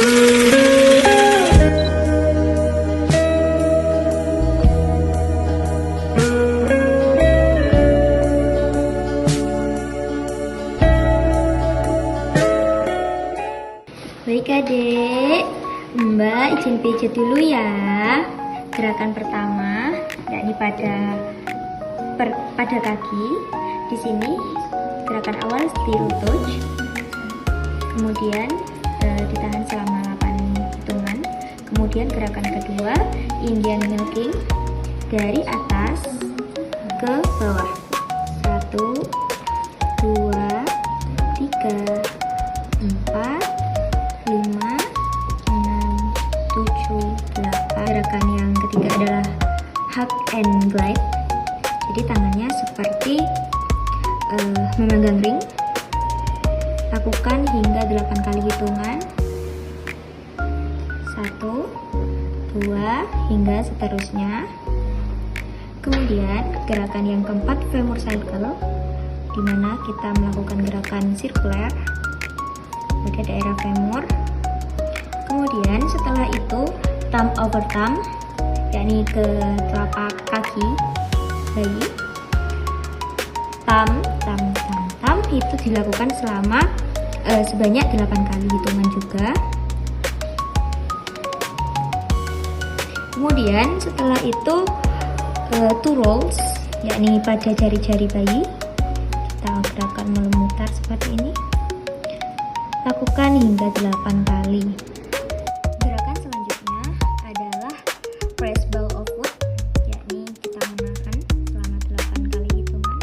Baik adik, Mbak izin pijat dulu ya. Gerakan pertama, yakni pada kaki. Di sini gerakan awal zero touch, kemudian ditahan selama 8 hitungan. Kemudian gerakan kedua, Indian milking, dari atas ke bawah. 1, 2, 3, 4, 5, 6, 7, 8. Gerakan yang ketiga adalah hug and glide. Jadi tangannya seperti memegang ring. Lakukan hingga 8 kali hitungan. 1, 2, hingga seterusnya. Kemudian gerakan yang keempat, femur cycle, di mana kita melakukan gerakan sirkuler pada daerah femur. Kemudian setelah itu thumb over thumb, yakni ke telapak kaki bayi. Thumb itu dilakukan selama sebanyak 8 kali hitungan juga. Kemudian setelah itu two rolls, yakni pada jari-jari bayi. Kita gerakan memutar seperti ini. Lakukan hingga 8 kali. Gerakan selanjutnya adalah press ball of wood, yakni kita menahan selama 8 kali hitungan.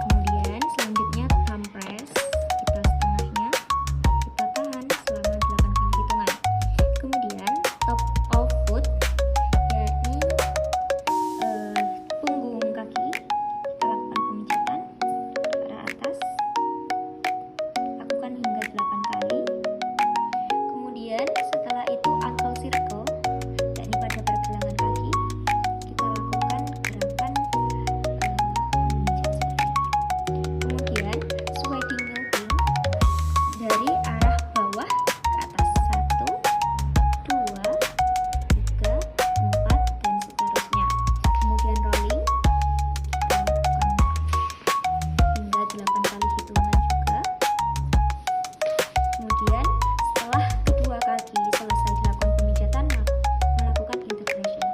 Kemudian selanjutnya thumb press, kita setengahnya, kita tahan selama 8 kali hitungan. Kemudian top of foot, yakni punggung kaki, kita lakukan pemijatan ke arah atas. Lakukan hingga 8 kali. Kemudian setelah itu ankle circle, yakni pada pergelangan kaki, kita lakukan gerakan pemijat. Kemudian sweating milking, dari arah bawah ke atas. 1, 2, 3, 4, dan seterusnya. Kemudian rolling, kita lakukan hingga 8 kali hitungan juga. Kemudian setelah kedua kaki selesai dilakukan pemijatan, melakukan integration.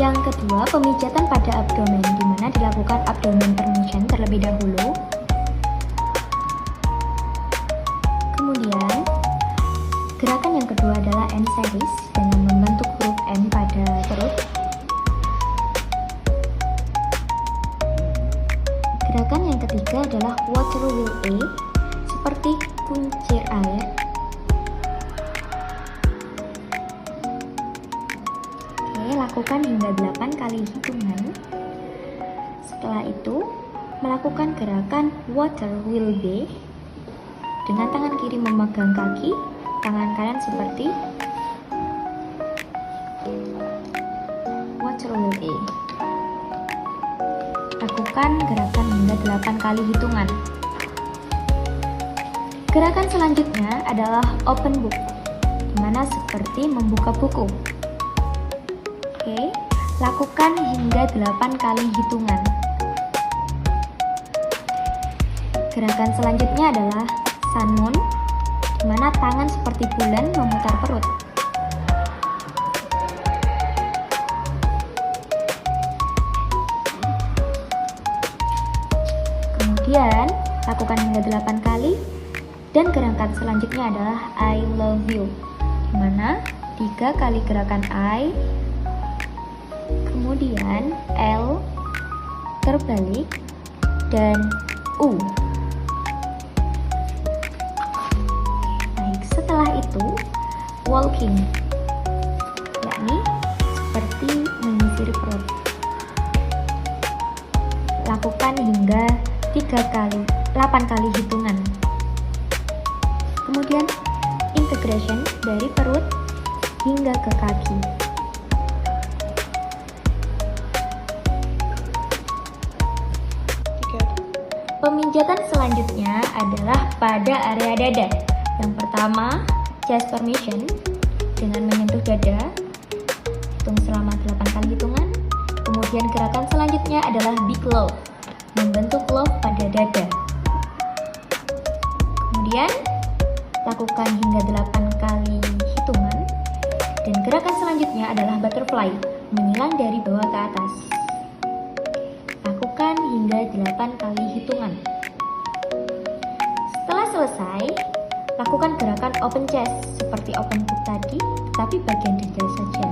Yang kedua, pemijatan pada abdomen, di mana dilakukan abdomen permission terlebih dahulu. Kemudian gerakan yang kedua adalah end series dengan membentuk huruf M pada perut. Gerakan yang ketiga adalah water wheel A, seperti kuncir air. Oke, lakukan hingga 8 kali hitungan. Setelah itu, melakukan gerakan water wheel B dengan tangan kiri memegang kaki, tangan kanan seperti water wheel A. Lakukan gerakan hingga 8 kali hitungan. Gerakan selanjutnya adalah open book, di mana seperti membuka buku. Oke, lakukan hingga 8 kali hitungan. Gerakan selanjutnya adalah sun moon, di mana tangan seperti bulan memutar perut. Kemudian lakukan hingga 8 kali. Dan gerakan selanjutnya adalah I love you, di mana 3 kali gerakan I, kemudian L terbalik, dan U. Baik, setelah itu walking, yakni seperti menyisir perut. Lakukan hingga 8 kali hitungan. Kemudian integration dari perut hingga ke kaki. Pemijatan selanjutnya adalah pada area dada. Yang pertama, chest formation dengan menyentuh dada, hitung selama 8 kali hitungan. Kemudian gerakan selanjutnya adalah big love, membentuk love pada dada. Kemudian lakukan hingga 8 kali hitungan. Dan gerakan selanjutnya adalah butterfly, menyilang dari bawah ke atas. Lakukan hingga 8 kali hitungan. Setelah selesai, lakukan gerakan open chest seperti open book tadi, tapi bagian dada saja.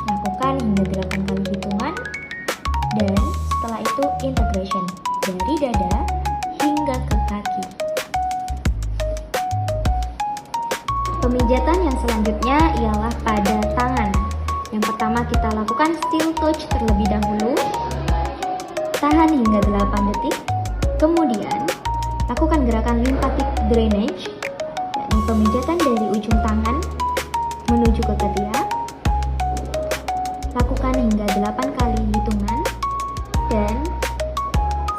Lakukan hingga 8 kali hitungan, dan setelah itu integration dari dada hingga ke kaki. Pemijatan yang selanjutnya ialah pada tangan. Yang pertama kita lakukan steel touch terlebih dahulu. Tahan hingga 8 detik. Kemudian lakukan gerakan lymphatic drainage, yakni pemijatan dari ujung tangan menuju ke ketiak. Lakukan hingga 8 kali hitungan. Dan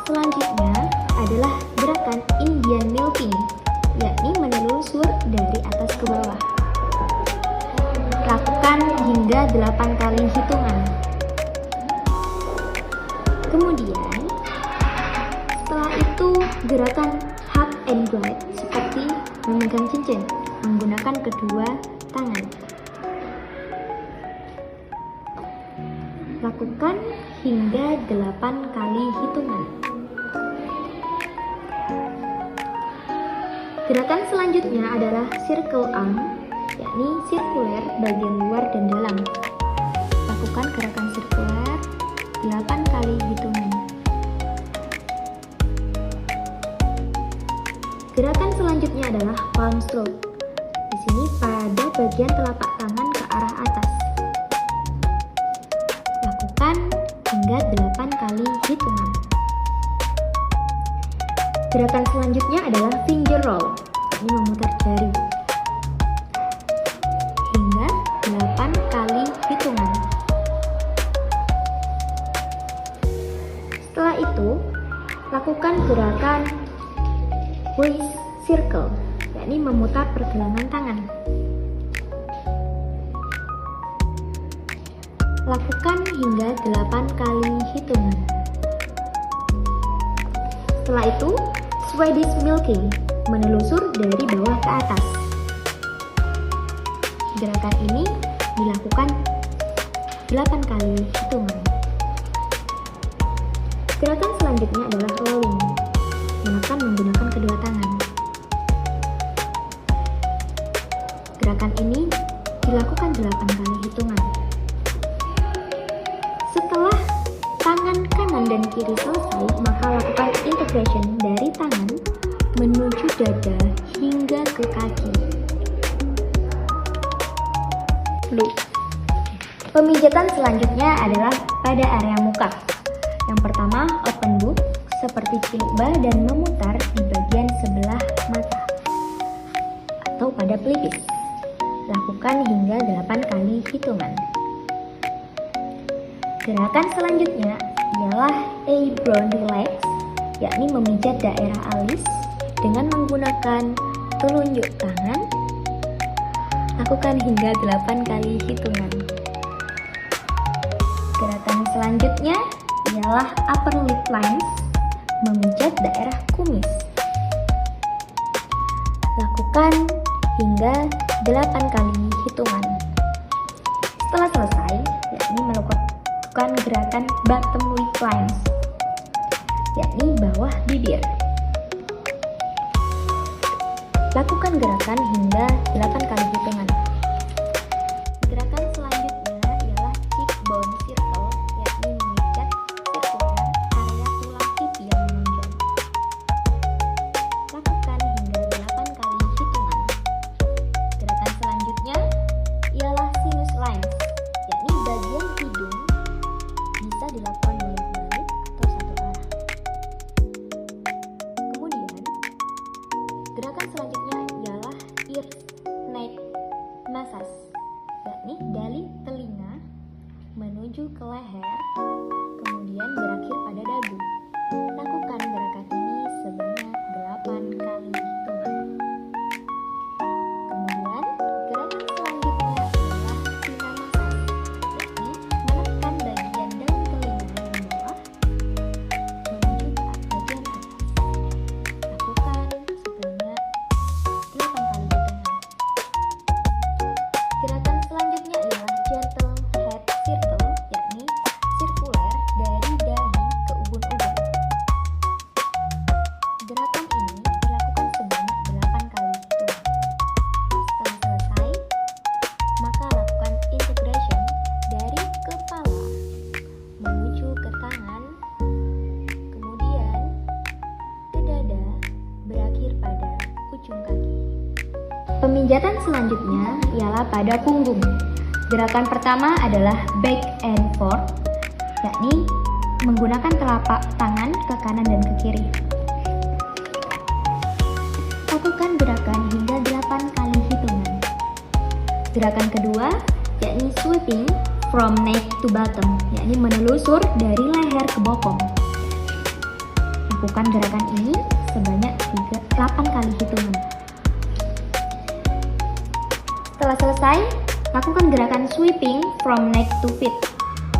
selanjutnya adalah gerakan Indian milking, yakni menelusur dari atas ke bawah. Lakukan hingga 8 kali hitungan. Kemudian setelah itu gerakan hug and glide seperti memegang cincin menggunakan kedua tangan. Lakukan hingga 8 kali hitungan. Gerakan selanjutnya adalah circle arm, yakni sirkuler bagian luar dan dalam. Lakukan gerakan sirkuler 8 kali hitungan. Gerakan selanjutnya adalah palm stroke. Di sini pada bagian telapak tangan ke arah atas. Lakukan hingga 8 kali hitungan. Gerakan selanjutnya adalah finger roll, ini memutar jari hingga 8 kali hitungan. Setelah itu, lakukan gerakan waist circle, yakni memutar pergelangan tangan. Lakukan hingga 8 kali hitungan. Setelah itu, Swedish milking, menelusur dari bawah ke atas. Gerakan ini dilakukan 8 kali hitungan. Gerakan selanjutnya adalah rolling, menekan menggunakan kedua tangan. Gerakan ini dilakukan 8 kali hitungan. Setelah tangan kanan dan kiri selesai, maka lakukan integration dari tangan menuju dada hingga ke kaki. Pemijatan selanjutnya adalah pada area muka. Yang pertama, open book seperti cilukba dan memutar di bagian sebelah mata atau pada pelipis. Lakukan hingga 8 kali hitungan. Gerakan selanjutnya ialah eyebrow relax, yakni memijat daerah alis dengan menggunakan telunjuk tangan. Lakukan hingga 8 kali hitungan. Gerakan selanjutnya ialah upper lip lines, memijat daerah kumis. Lakukan hingga 8 kali hitungan. Setelah selesai, yakni melakukan gerakan bottom lip lines, yakni bawah bibir. Lakukan gerakan hingga 8 kali hitungan. Gerakan selanjutnya ialah cheekbone circle, yakni memijat sirkular area tulang pipi yang menonjol. Lakukan hingga 8 kali hitungan. Gerakan selanjutnya ialah sinus lines, yakni bagian hidung bisa dilakukan bolak-balik atau satu arah. Kemudian, gerakan selanjutnya ialah ear neck massage, yakni dari telinga menuju ke leher, kemudian berakhir pada dagu. Lakukan gerakan ini sebanyak 8 kali hitungan. ujung kaki. Pemijatan selanjutnya ialah pada punggung. Gerakan pertama adalah back and forth, yakni menggunakan telapak tangan ke kanan dan ke kiri. Lakukan gerakan hingga 8 kali hitungan. Gerakan kedua yakni sweeping from neck to bottom, yakni menelusur dari leher ke bokong. Lakukan gerakan ini sebanyak 8 kali hitungan. Setelah selesai, lakukan gerakan sweeping from neck to feet,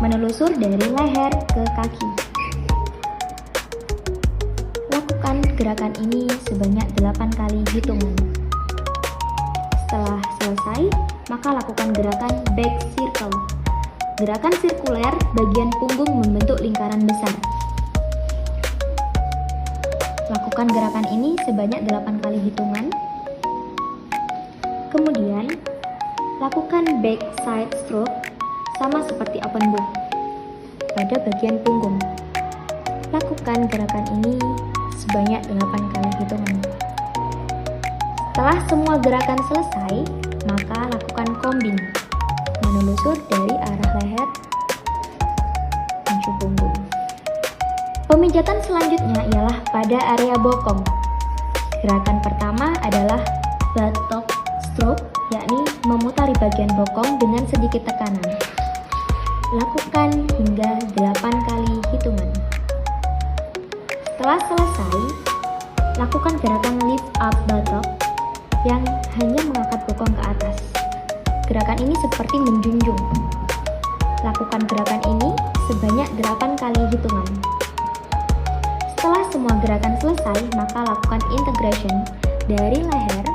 menelusur dari leher ke kaki. Lakukan gerakan ini sebanyak 8 kali hitungan. Setelah selesai, maka lakukan gerakan back circle. Gerakan sirkuler bagian punggung membentuk lingkaran besar. Lakukan gerakan ini sebanyak 8 kali hitungan. Kemudian, lakukan back side stroke sama seperti open book pada bagian punggung. Lakukan gerakan ini sebanyak 8 kali hitungan. Setelah semua gerakan selesai, maka lakukan combing, menelusur dari arah leher menuju punggung. Pemijatan selanjutnya ialah pada area bokong. Gerakan pertama adalah buttock stroke, yakni memutari bagian bokong dengan sedikit tekanan. Lakukan hingga 8 kali hitungan. Setelah selesai, lakukan gerakan lift up buttock yang hanya mengangkat bokong ke atas. Gerakan ini seperti menjunjung. Lakukan gerakan ini sebanyak 8 kali hitungan. Setelah semua gerakan selesai, maka lakukan integration dari leher